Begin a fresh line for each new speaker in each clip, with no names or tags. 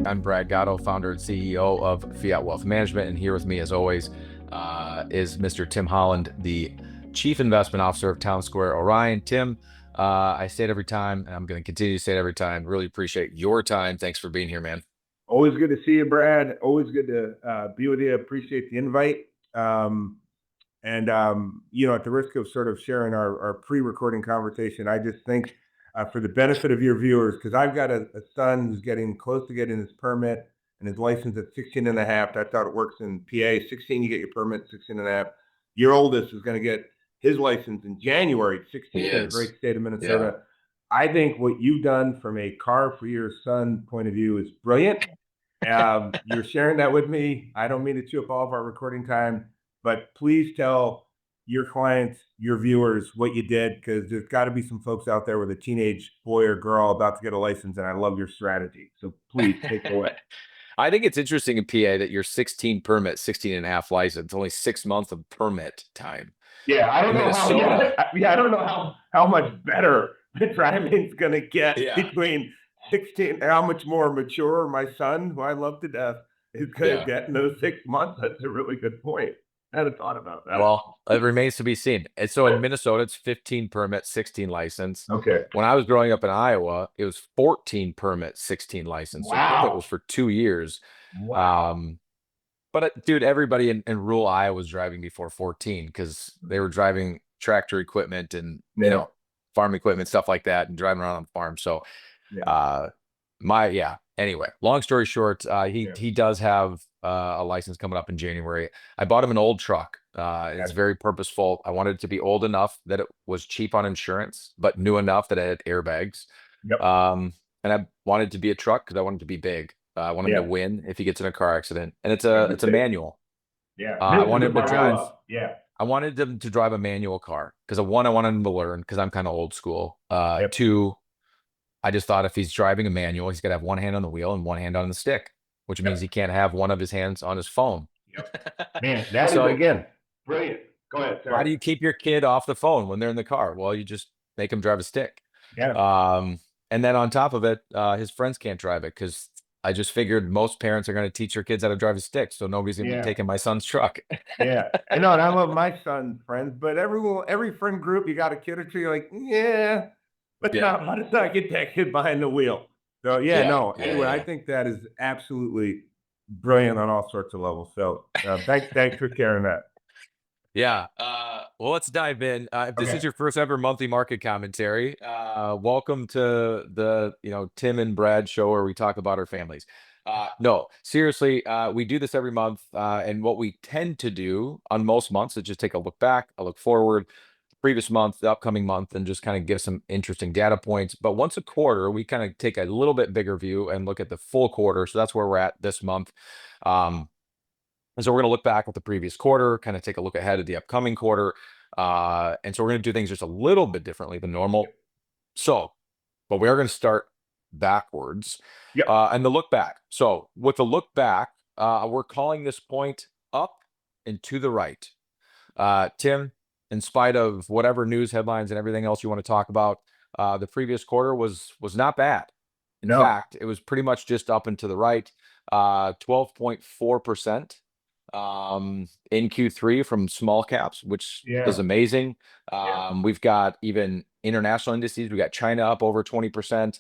I'm Brad Gotto, founder and CEO of Fiat Wealth Management, and here with me, as always, is Mr. Tim Holland, the Chief Investment Officer of Town Square Orion. Tim, I say it every time, and I'm going to continue to say it every time. Really appreciate your time. Thanks for being here, man.
Always good to see you, Brad. Always good to be with you. Appreciate the invite. At the risk of sort of sharing our pre-recording conversation, I just think for the benefit of your viewers, because I've got a son who's getting close to getting his permit and his license at 16 and a half. That's how it works in PA. 16, you get your permit, 16 and a half. Your oldest is going to get his license in January, 16 in the great state of Minnesota. Yeah. I think what you've done from a car for your son point of view is brilliant. You're sharing that with me. I don't mean to chew up all of our recording time, but please tell your clients, your viewers, what you did, because there's got to be some folks out there with a teenage boy or girl about to get a license, and I love your strategy. So please take it away.
I think it's interesting in PA that you're 16 permit, 16 and a half license, only 6 months of permit time.
Yeah, I don't know I don't know how much better the driving's going to get between 16, how much more mature my son, who I love to death, is going to get in those 6 months. That's a really good point. I hadn't thought about that.
Well, it remains to be seen. And so in Minnesota, it's 15 permit, 16 license.
Okay.
When I was growing up in Iowa, it was 14 permit, 16 license.
Wow.
So permit was for 2 years.
Wow.
But dude, everybody in rural Iowa was driving before 14 because they were driving tractor equipment and farm equipment, stuff like that, and driving around on the farm. So anyway, long story short, he does have a license coming up in January. I bought him an old truck. It's very purposeful. I wanted it to be old enough that it was cheap on insurance, but new enough that it had airbags.
Yep.
And I wanted it to be a truck because I wanted it to be big. I want him to win if he gets in a car accident, and it's a manual.
Yeah.
I wanted him to drive. I wanted him to drive a manual car because I wanted him to learn because I'm kind of old school. Two, I just thought if he's driving a manual, he's got to have one hand on the wheel and one hand on the stick, which means he can't have one of his hands on his phone.
Man, that is again brilliant. Go ahead. Sorry.
How do you keep your kid off the phone when they're in the car? Well, you just make him drive a stick.
Yeah.
And then on top of it, his friends can't drive it because I just figured most parents are going to teach their kids how to drive a stick, so nobody's going to be taking my son's truck.
Yeah, I know, and I love my son's friends, but every friend group, you got a kid or two, you're like, let's not get that kid behind the wheel. So anyway, I think that is absolutely brilliant on all sorts of levels. So thanks for sharing that.
Yeah. Well, let's dive in. If this is your first ever monthly market commentary, welcome to the Tim and Brad show where we talk about our families. No, seriously, we do this every month, and what we tend to do on most months is just take a look back, a look forward, the previous month, the upcoming month, and just kind of give some interesting data points. But once a quarter, we kind of take a little bit bigger view and look at the full quarter. So that's where we're at this month. And so we're going to look back at the previous quarter, kind of take a look ahead at the upcoming quarter. And so we're going to do things just a little bit differently than normal. But we are going to start backwards and the look back. So with the look back, we're calling this point up and to the right. Tim, in spite of whatever news headlines and everything else you want to talk about, the previous quarter was not bad. In fact, it was pretty much just up and to the right, 12.4%. In Q3 from small caps, which is amazing. We've got even international indices. We got China up over 20%.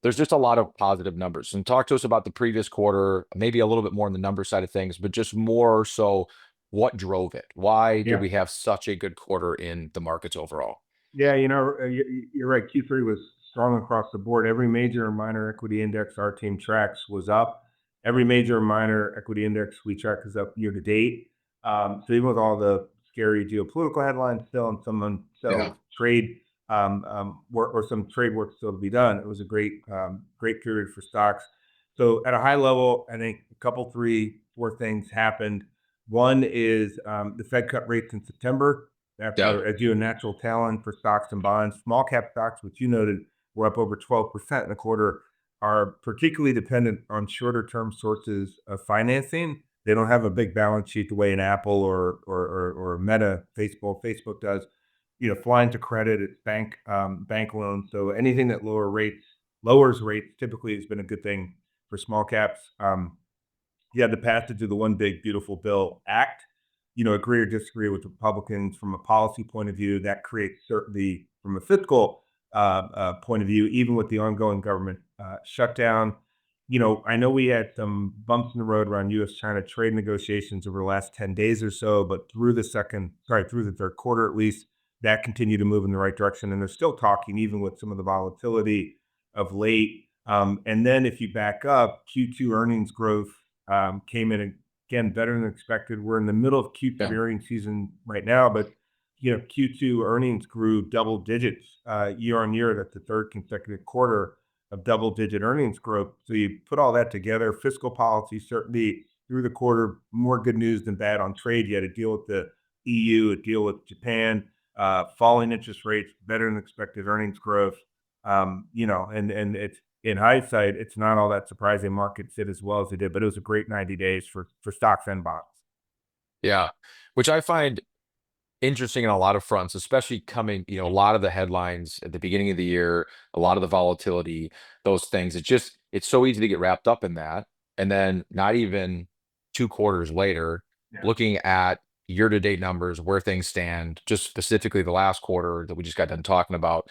There's just a lot of positive numbers. And talk to us about the previous quarter, maybe a little bit more on the number side of things, but just more so what drove it? Why did we have such a good quarter in the markets overall?
Yeah, you're right. Q3 was strong across the board. Every major and minor equity index our team tracks was up. Every major and minor equity index we track is up year to date. So even with all the scary geopolitical headlines still and some trade work or some trade work still to be done, it was a great period for stocks. So at a high level, I think a couple, 3-4 things happened. One is the Fed cut rates in September after as a natural talent for stocks and bonds. Small cap stocks, which you noted, were up over 12% in the quarter, are particularly dependent on shorter term sources of financing. They don't have a big balance sheet the way an Apple or Meta, Facebook does. Flying to credit, it's bank loans. So anything that lowers rates typically has been a good thing for small caps. You had the passage of the One Big Beautiful Bill Act. Agree or disagree with Republicans from a policy point of view, that creates certainty from a fiscal point of view, even with the ongoing government shutdown. I know we had some bumps in the road around U.S.-China trade negotiations over the last 10 days or so, but through the third quarter at least, that continued to move in the right direction. And they're still talking, even with some of the volatility of late. And then if you back up, Q2 earnings growth came in again better than expected. We're in the middle of Q3 earnings season right now, but Q2 earnings grew double digits year on year. That's the third consecutive quarter of double-digit earnings growth. So you put all that together, fiscal policy certainly through the quarter, more good news than bad on trade. You had to deal with the EU, a deal with Japan, falling interest rates, better than expected earnings growth. And it's in hindsight, it's not all that surprising. Markets did as well as they did, but it was a great 90 days for stocks and bonds.
Yeah, which I find interesting in a lot of fronts, especially coming, a lot of the headlines at the beginning of the year, a lot of the volatility, those things. It's so easy to get wrapped up in that. And then not even 2 quarters later, looking at year-to-date numbers, where things stand, just specifically the last quarter that we just got done talking about.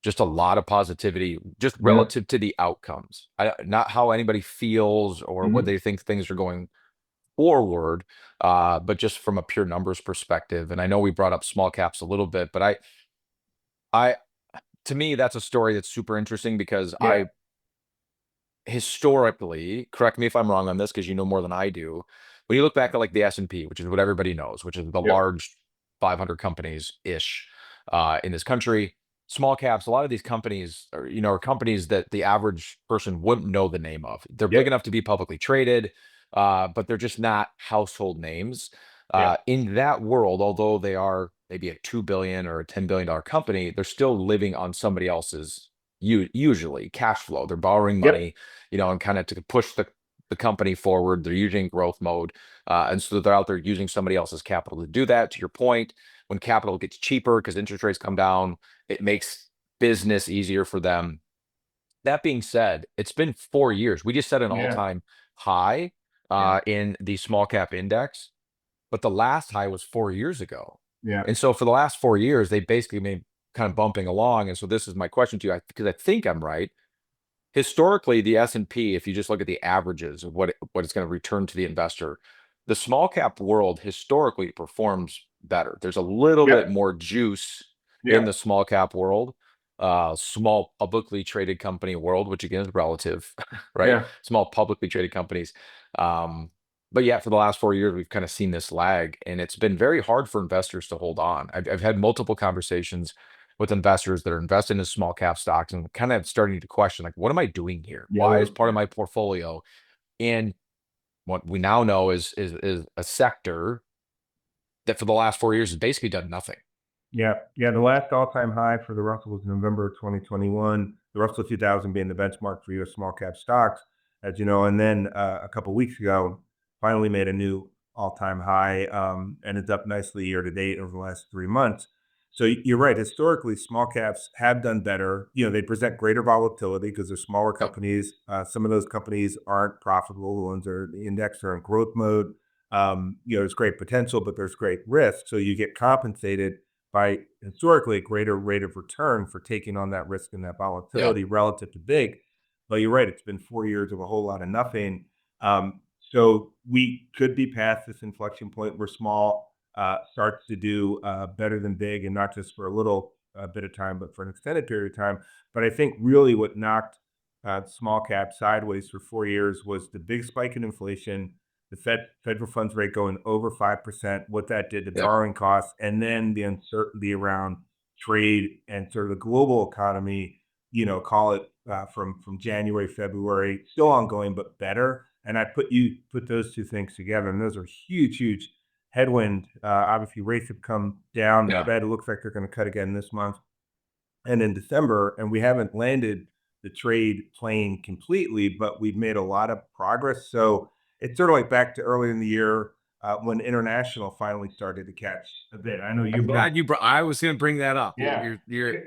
Just a lot of positivity, just relative to the outcomes, not how anybody feels or what they think things are going forward, but just from a pure numbers perspective. And I know we brought up small caps a little bit, but I, to me, that's a story that's super interesting because I historically, correct me if I'm wrong on this, because you know more than I do. When you look back at like the S&P, which is what everybody knows, which is the large 500 companies ish in this country, small caps, a lot of these companies are companies that the average person wouldn't know the name of. They're big enough to be publicly traded, but they're just not household names. In that world, although they are maybe a 2 billion or a $10 billion company, they're still living on somebody else's usually cash flow. They're borrowing money, and kind of to push the company forward. They're using growth mode. And so they're out there using somebody else's capital to do that. To your point, when capital gets cheaper because interest rates come down, it makes business easier for them. That being said, it's been 4 years. We just set an all-time high in the small cap index, but the last high was 4 years ago. And so for the last 4 years, they basically made kind of bumping along. And so this is my question to you, because I think I'm right. Historically, the S&P, if you just look at the averages of what it's going to return to the investor, the small cap world historically performs better. There's a little bit more juice in the small cap world, small publicly traded company world, which again is relative, right? Small publicly traded companies. But yeah, for the last 4 years, we've kind of seen this lag, and it's been very hard for investors to hold on. I've had multiple conversations with investors that are invested in small cap stocks and kind of starting to question, like, what am I doing here? Why is part of my portfolio in what we now know is a sector that for the last 4 years has basically done nothing?
The last all-time high for the Russell was November 2021. The Russell 2000 being the benchmark for U.S. small cap stocks, as you know. And then a couple of weeks ago, finally made a new all-time high, and it's up nicely year to date over the last 3 months. So you're right. Historically, small caps have done better. They present greater volatility because they're smaller companies. Some of those companies aren't profitable. The ones that are the index are in growth mode. There's great potential, but there's great risk. So you get compensated by historically a greater rate of return for taking on that risk and that volatility relative to big. But you're right. It's been 4 years of a whole lot of nothing. So we could be past this inflection point where small starts to do better than big, and not just for a little bit of time, but for an extended period of time. But I think really what knocked small cap sideways for 4 years was the big spike in inflation, the federal funds rate going over 5%, what that did to borrowing costs, and then the uncertainty around trade and sort of the global economy, call it from January, February, still ongoing, but better. And I put those two things together, and those are huge headwind. Obviously, rates have come down. The Fed looks like they're going to cut again this month and in December, and we haven't landed the trade plane completely, but we've made a lot of progress. So it's sort of like back to earlier in the year. when international finally started to catch a bit. I know
I'm
you've been,
glad you brought. I was going to bring that up.
yeah,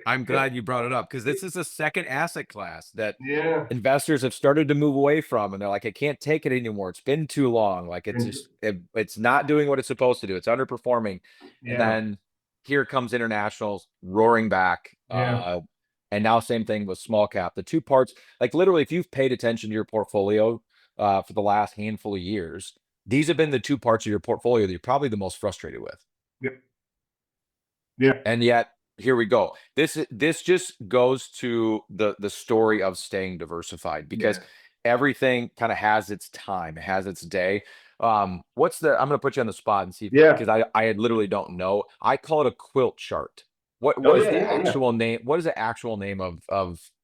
I'm glad you brought it up because this is a second asset class that
yeah,
investors have started to move away from, and they're like, I can't take it anymore. It's been too long. Like it's
and,
just, it's not doing what it's supposed to do. It's underperforming. And
yeah,
then here comes internationals roaring back.
yeah,
And now same thing with small cap. The two parts, like literally, if you've paid attention to your portfolio for the last handful of years, these have been the two parts of your portfolio that you're probably the most frustrated with.
yeah, yeah,
And yet here we go. This just goes to the story of staying diversified because
yeah,
everything kind of has its time, it has its day. What's the I'm gonna put you on the spot and see if
yeah.
because I literally don't know. I call it a quilt chart.
Oh
What is
yeah,
the
yeah, yeah.
actual name? What is the actual name of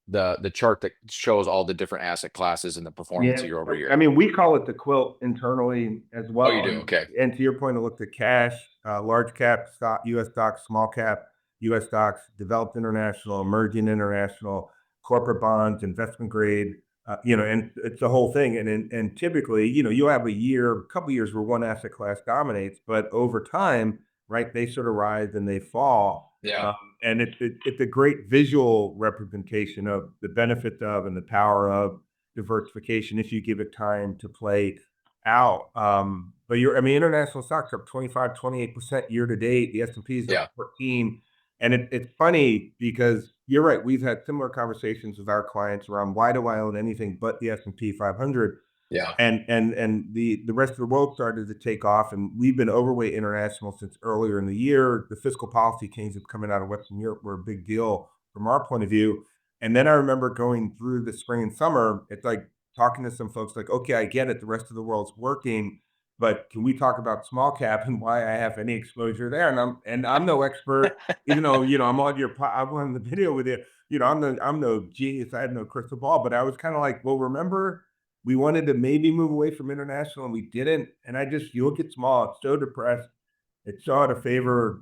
the chart that shows all the different asset classes and the performance
Yeah,
year over
I
year?
mean, we call it the quilt internally as
Oh, you
well.
do? Okay.
And to your point, I looked at cash, large cap stock, U.S. stocks, small cap, U.S. stocks, developed international, emerging international, corporate bonds, investment grade. And it's the whole thing. And typically, you'll have a couple years where one asset class dominates, but over time, right, they sort of rise and they fall.
Yeah.
Um, and it's a great visual representation of the benefits of and the power of diversification if you give it time to play out. But international stocks are up 25, 28% year to date. The S&P is up
Yeah.
14. And it's funny because you're right. We've had similar conversations with our clients around why do I own anything but the S&P 500?
Yeah.
And the rest of the world started to take off, and we've been overweight international since earlier in the year. The fiscal policy changes coming out of Western Europe were a big deal from our point of view. And then I remember going through the spring and summer, it's like talking to some folks like, okay, I get it, the rest of the world's working, but can we talk about small cap and why I have any exposure there? And I'm no expert, even though I'm I'm on the video with you. I'm no genius. I had no crystal ball, but I was kind of like, well, remember we wanted to maybe move away from international and we didn't. And you look at small, it's so depressed. It's so out of favor.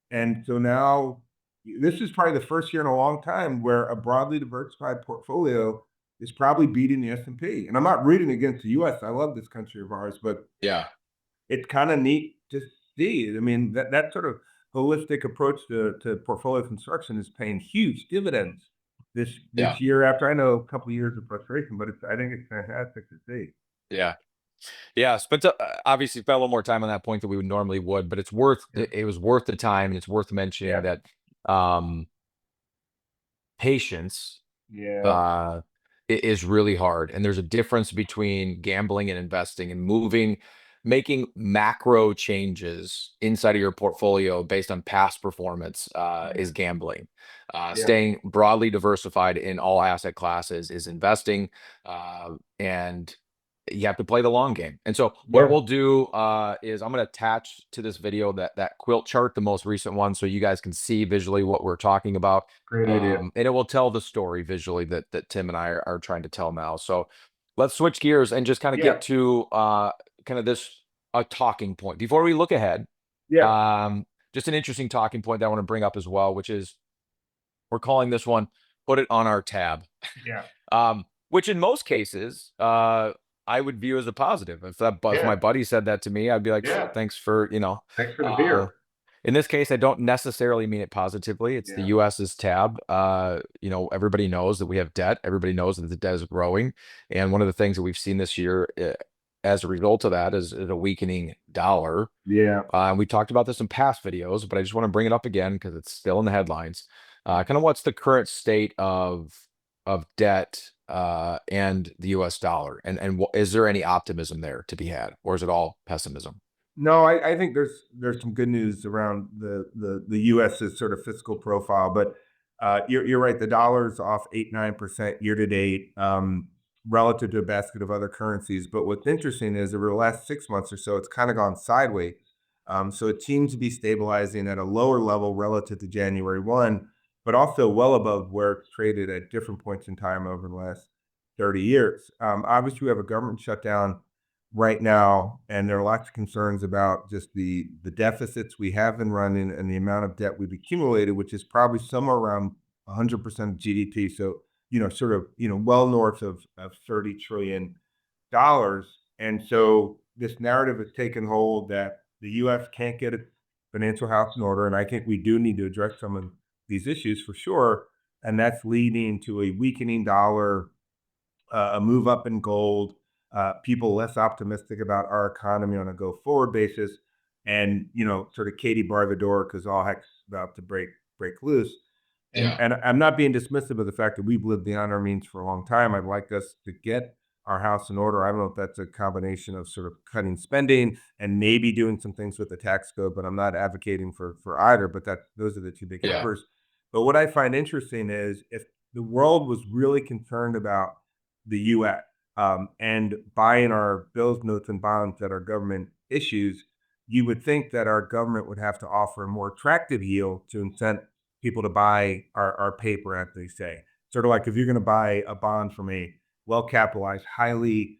And so now this is probably the first year in a long time where a broadly diversified portfolio is probably beating the S&P. And I'm not rooting against the US. I love this country of ours, but
Yeah.
it's kind of neat to see. I mean, that sort of holistic approach to portfolio construction is paying huge dividends this
Yeah.
this year after I know a couple of years of frustration, but I think it's fantastic to see.
Yeah. Yeah, spent obviously spent a little more time on that point than we would normally would, but it's worth
Yeah.
it was worth the time, and it's worth mentioning
Yeah.
that um, patience
Yeah.
uh, is really hard, and there's a difference between gambling and investing, and making macro changes inside of your portfolio based on past performance is gambling.
Yeah.
Staying broadly diversified in all asset classes is investing, and you have to play the long game. And so what
Yeah.
we'll do is I'm going to attach to this video that quilt chart, the most recent one, so you guys can see visually what we're talking about.
Great idea.
And it will tell the story visually that Tim and I are trying to tell now. So let's switch gears and just kind of
Yeah.
get to kind of this a talking point before we look ahead.
Yeah.
Um, just an interesting talking point that I want to bring up as well, which is we're calling this one "Put It on Our Tab."
Yeah.
Which in most cases, I would view as a positive. If
Yeah.
my buddy said that to me, I'd be like,
Yeah.
thanks for,
Thanks for the
uh,
beer.
in this case, I don't necessarily mean it positively. It's the
Yeah.
US's tab. Everybody knows that we have debt. Everybody knows that the debt is growing. And one of the things that we've seen this year as a result of that is a weakening dollar.
Yeah.
We talked about this in past videos, but I just want to bring it up again because it's still in the headlines. Kind of what's the current state of debt and the U.S. dollar, and is there any optimism there to be had, or is it all pessimism?
No, I think there's some good news around the U.S.'s sort of fiscal profile, but you're right. The dollar's off 8-9% year to date, relative to a basket of other currencies. But what's interesting is over the last 6 months or so, it's kind of gone sideways. So it seems to be stabilizing at a lower level relative to January 1, but also well above where it's traded at different points in time over the last 30 years. Obviously, we have a government shutdown right now, and there are lots of concerns about just the deficits we have been running and the amount of debt we've accumulated, which is probably somewhere around 100% of GDP. So, well north of $30 trillion. And so this narrative has taken hold that the U.S. can't get its financial house in order, and I think we do need to address some of these issues for sure. And that's leading to a weakening dollar, a move up in gold, people less optimistic about our economy on a go forward basis, and sort of Katie bar the door because all heck's about to break loose. And I'm not being dismissive of the fact that we've lived beyond our means for a long time. I'd like us to get our house in order. I don't know if that's a combination of sort of cutting spending and maybe doing some things with the tax code, but I'm not advocating for either. But those are the two big levers. But what I find interesting is if the world was really concerned about the U.S. And buying our bills, notes, and bonds that our government issues, you would think that our government would have to offer a more attractive yield to incent people to buy our paper, as they say. Sort of like if you're going to buy a bond from a well-capitalized, highly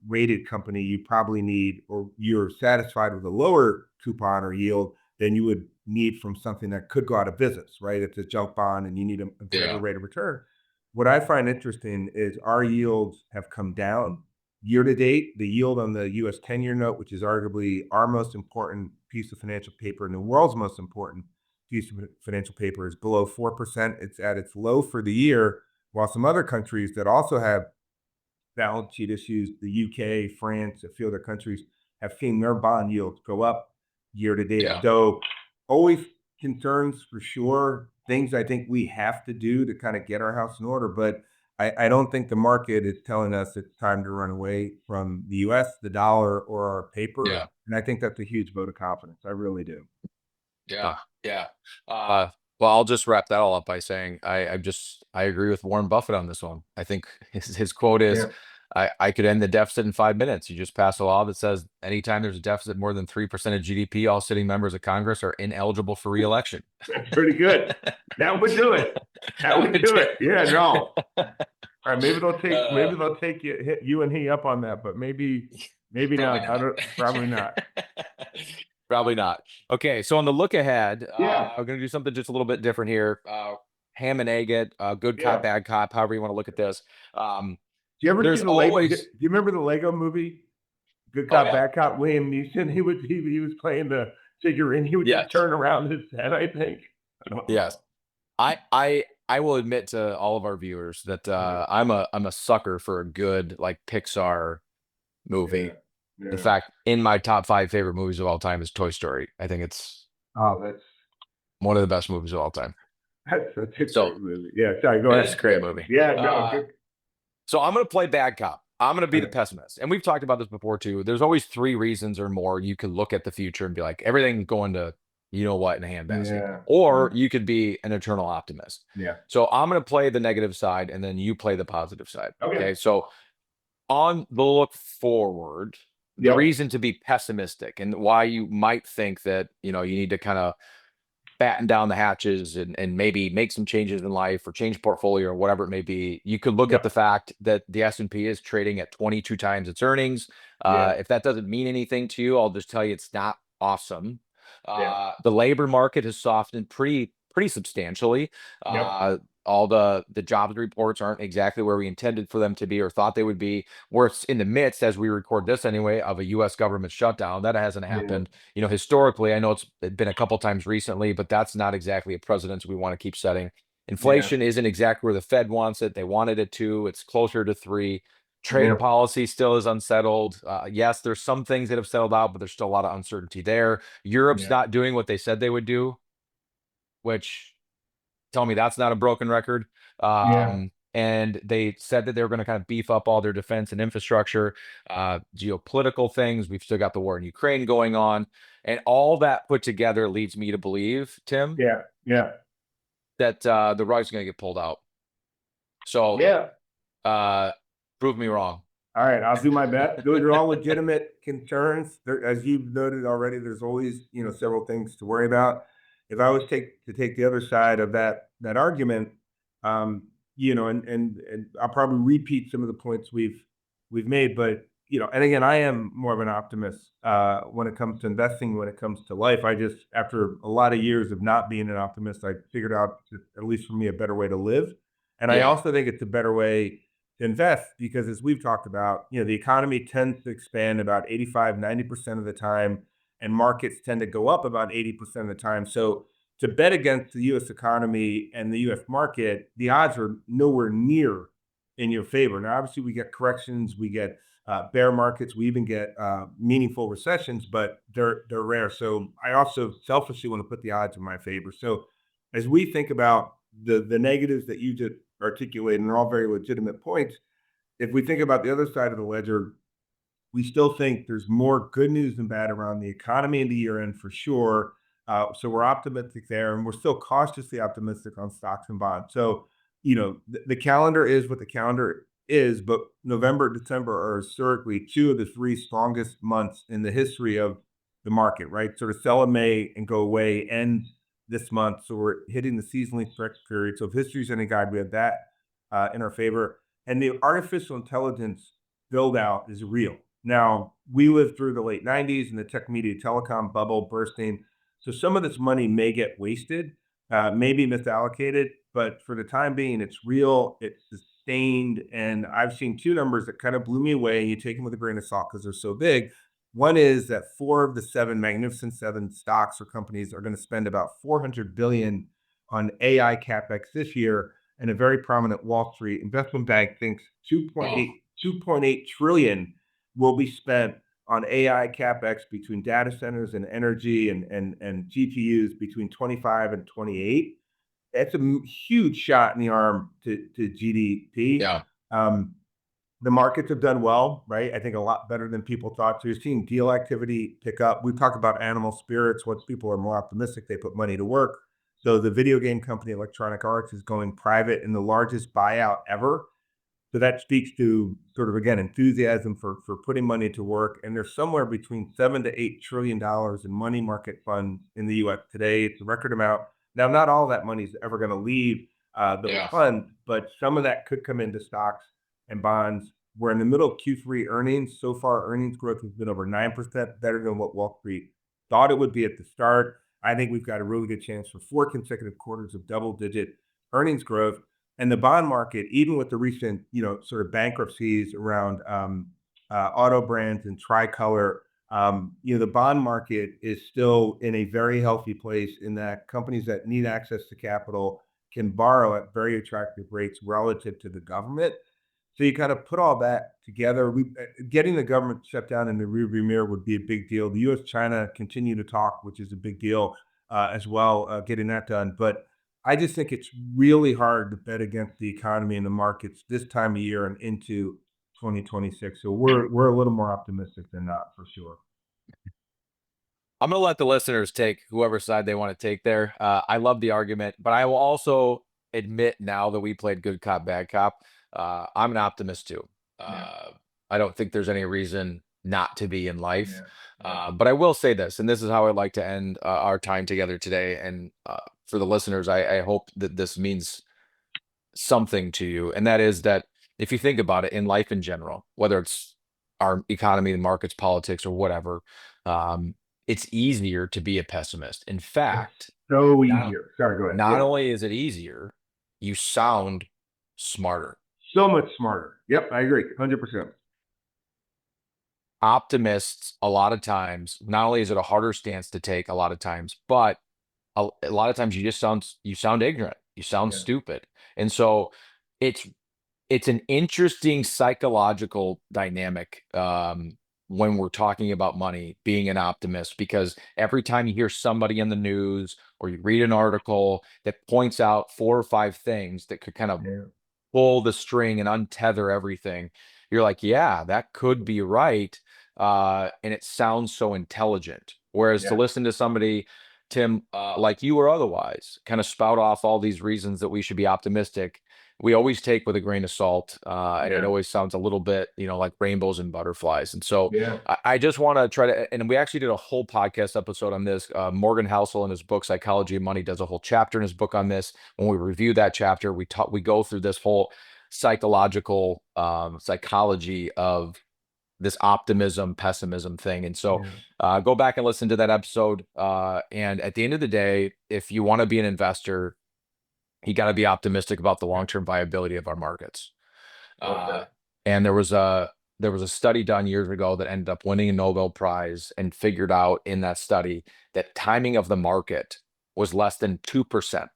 rated company, you probably need, or you're satisfied with a lower coupon or yield than you would need from something that could go out of business, right? It's a junk bond and you need a better rate of return. What I find interesting is our yields have come down year to date. The yield on the U.S. 10-year note, which is arguably our most important piece of financial paper and the world's most important piece of financial paper, is below 4%. It's at its low for the year, while some other countries that also have balance sheet issues, the UK, France, a few other countries, have seen their bond yields go up year to date. So always concerns for sure, things I think we have to do to kind of get our house in order. But I don't think the market is telling us it's time to run away from the U.S., the dollar, or our paper. And I think that's a huge vote of confidence. I really do.
Well, I'll just wrap that all up by saying I agree with Warren Buffett on this one. I think his quote is, I could end the deficit in 5 minutes. You just pass a law that says anytime there's a deficit more than 3% of GDP, all sitting members of Congress are ineligible for re-election.
That's pretty good. That would do it. That would do it. Yeah, no. All right, maybe they'll take you and he up on that, but maybe not. Probably not.
Probably not. Okay, so on the look ahead, I'm going to do something just a little bit different here. Ham and egg it, good cop, bad cop, however you want to look at this.
Do you ever see do you remember the Lego movie? Good cop, bad cop. Liam Neeson. He was playing the figurine. He would just turn around his head, I think.
Yes. I will admit to all of our viewers that I'm a sucker for a good like Pixar movie. In fact, in my top 5 favorite movies of all time is Toy Story. I think it's
that's
one of the best movies of all time.
That's a great movie. Yeah, sorry, go ahead.
It's a great movie.
Yeah, no, good.
So I'm going to play bad cop. I'm going to be the pessimist. And we've talked about this before too. There's always 3 reasons or more you could look at the future and be like, everything's going to, you know what, in a handbasket. Or you could be an eternal optimist. So I'm going to play the negative side and then you play the positive side. Okay. So on the look forward, the reason to be pessimistic and why you might think that, you need to kind of batten down the hatches and maybe make some changes in life or change portfolio or whatever it may be. You could look at the fact that the S&P is trading at 22 times its earnings. If that doesn't mean anything to you, I'll just tell you it's not awesome. The labor market has softened pretty substantially. All the jobs reports aren't exactly where we intended for them to be or thought they would be. We're in the midst, as we record this anyway, of a U.S. government shutdown. That hasn't happened. Historically, I know it's been a couple times recently, but that's not exactly a precedent we want to keep setting. Inflation isn't exactly where the Fed wants it. They wanted it to. It's closer to 3. Trade policy still is unsettled. Yes, there's some things that have settled out, but there's still a lot of uncertainty there. Europe's not doing what they said they would do, which tell me that's not a broken record. And they said that they were going to kind of beef up all their defense and infrastructure, geopolitical things. We've still got the war in Ukraine going on. And all that put together leads me to believe, Tim, that the rug's going to get pulled out. So prove me wrong.
All right, I'll do my best. Those are all legitimate concerns. As you've noted already, there's always, several things to worry about. If I was to take the other side of that argument, and I'll probably repeat some of the points we've made, but and again, I am more of an optimist when it comes to investing, when it comes to life. I just, after a lot of years of not being an optimist, I figured out, at least for me, a better way to live, and I also think it's a better way to invest because, as we've talked about, the economy tends to expand about 85, 90% of the time, and markets tend to go up about 80% of the time. So to bet against the US economy and the US market, the odds are nowhere near in your favor. Now, obviously, we get corrections, we get bear markets, we even get meaningful recessions, but they're rare. So I also selfishly want to put the odds in my favor. So as we think about the negatives that you just articulated, and they're all very legitimate points, if we think about the other side of the ledger, we still think there's more good news than bad around the economy in the year end for sure. So we're optimistic there, and we're still cautiously optimistic on stocks and bonds. So, the calendar is what the calendar is, but November, December are historically two of the three strongest months in the history of the market, right? Sort of sell in May and go away ends this month. So we're hitting the seasonally stretched period. So if history's any guide, we have that in our favor. And the artificial intelligence build out is real. Now, we lived through the late 90s and the tech media telecom bubble bursting. So some of this money may get wasted, may be misallocated, but for the time being, it's real, it's sustained. And I've seen two numbers that kind of blew me away. You take them with a grain of salt because they're so big. One is that four of the seven magnificent seven stocks or companies are going to spend about 400 billion on AI capex this year. And a very prominent Wall Street investment bank thinks 2.8 trillion will be spent on AI capex between data centers and energy and GPUs between 25 and 28. That's a huge shot in the arm to GDP.
Yeah.
The markets have done well, right? I think a lot better than people thought. So you're seeing deal activity pick up. We talk about animal spirits. Once people are more optimistic, they put money to work. So the video game company Electronic Arts is going private in the largest buyout ever. So that speaks to sort of, again, enthusiasm for putting money to work. And there's somewhere between $7 to $8 trillion in money market funds in the U.S. today. It's a record amount. Now, not all that money is ever going to leave those funds, but some of that could come into stocks and bonds. We're in the middle of Q3 earnings. So far, earnings growth has been over 9%, better than what Wall Street thought it would be at the start. I think we've got a really good chance for 4 consecutive quarters of double-digit earnings growth. And the bond market, even with the recent, sort of bankruptcies around auto brands and Tricolor, the bond market is still in a very healthy place in that companies that need access to capital can borrow at very attractive rates relative to the government. So you kind of put all that together. Getting the government shut down in the rearview mirror would be a big deal. The U.S.-China continue to talk, which is a big deal as well, getting that done. But I just think it's really hard to bet against the economy and the markets this time of year and into 2026. So we're a little more optimistic than not, for sure.
I'm going to let the listeners take whoever side they want to take there. I love the argument, but I will also admit now that we played good cop, bad cop. I'm an optimist too. I don't think there's any reason not to be in life. But I will say this, and this is how I'd like to end our time together today. And for the listeners, I hope that this means something to you. And that is that if you think about it in life in general, whether it's our economy, the markets, politics, or whatever, it's easier to be a pessimist. In fact,
So
not,
easier. Sorry, go ahead.
not only is it easier, you sound smarter.
So much smarter. Yep, I agree. 100%.
Optimists, a lot of times, not only is it a harder stance to take a lot of times, but a lot of times you sound ignorant, you sound stupid. And so it's an interesting psychological dynamic when we're talking about money, being an optimist, because every time you hear somebody in the news or you read an article that points out 4 or 5 things that could kind of pull the string and untether everything, you're like, yeah, that could be right. And it sounds so intelligent. Whereas to listen to somebody, Tim, like you or otherwise, kind of spout off all these reasons that we should be optimistic, we always take with a grain of salt. And it always sounds a little bit, like rainbows and butterflies. And so I just want to try to, and we actually did a whole podcast episode on this. Morgan Housel in his book, Psychology of Money, does a whole chapter in his book on this. When we review that chapter, we go through this whole psychological psychology of this optimism, pessimism thing. And so go back and listen to that episode. And at the end of the day, if you want to be an investor, you got to be optimistic about the long-term viability of our markets. And there was a study done years ago that ended up winning a Nobel Prize and figured out in that study that timing of the market was less than 2%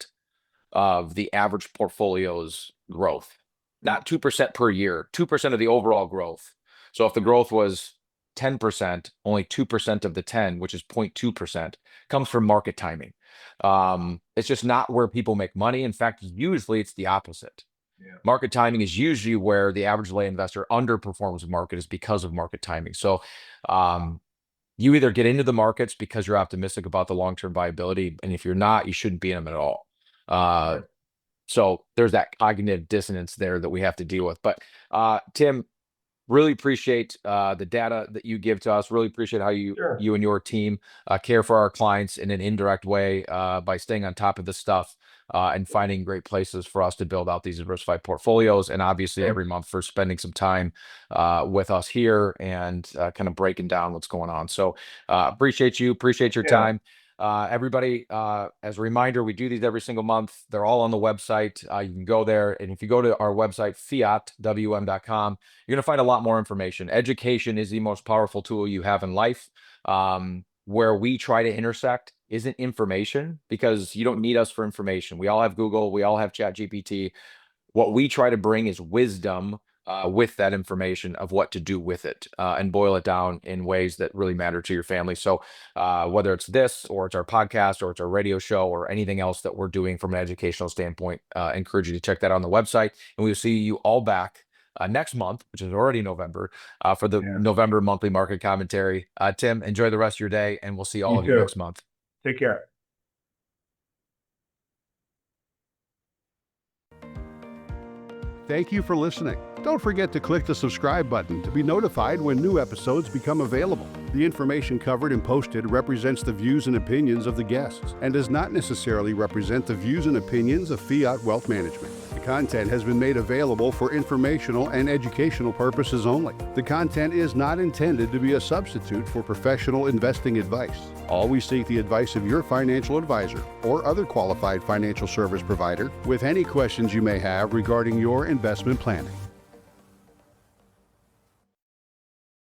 of the average portfolio's growth. Not 2% per year, 2% of the overall growth. So if the growth was 10%, only 2% of the 10, which is 0.2%, comes from market timing. It's just not where people make money. In fact, usually it's the opposite. Market timing is usually where the average lay investor underperforms the market, is because of market timing. So you either get into the markets because you're optimistic about the long-term viability, and if you're not, you shouldn't be in them at all. So there's that cognitive dissonance there that we have to deal with. But Tim, really appreciate the data that you give to us. Really appreciate how you and your team care for our clients in an indirect way by staying on top of this stuff and finding great places for us to build out these diversified portfolios. And obviously every month for spending some time with us here and kind of breaking down what's going on. So appreciate your time. Everybody, as a reminder, we do these every single month. They're all on the website. You can go there. And if you go to our website, fiatwm.com, you're going to find a lot more information. Education is the most powerful tool you have in life. Where we try to intersect isn't information, because you don't need us for information. We all have Google. We all have ChatGPT. What we try to bring is wisdom with that information of what to do with it and boil it down in ways that really matter to your family. So whether it's this or it's our podcast or it's our radio show or anything else that we're doing from an educational standpoint, I encourage you to check that out on the website. And we'll see you all back next month, which is already November, for the November monthly market commentary. Tim, enjoy the rest of your day, and we'll see all of you next month.
Take care.
Thank you for listening. Don't forget to click the subscribe button to be notified when new episodes become available. The information covered and posted represents the views and opinions of the guests and does not necessarily represent the views and opinions of Fiat Wealth Management. The content has been made available for informational and educational purposes only. The content is not intended to be a substitute for professional investing advice. Always seek the advice of your financial advisor or other qualified financial service provider with any questions you may have regarding your investment planning.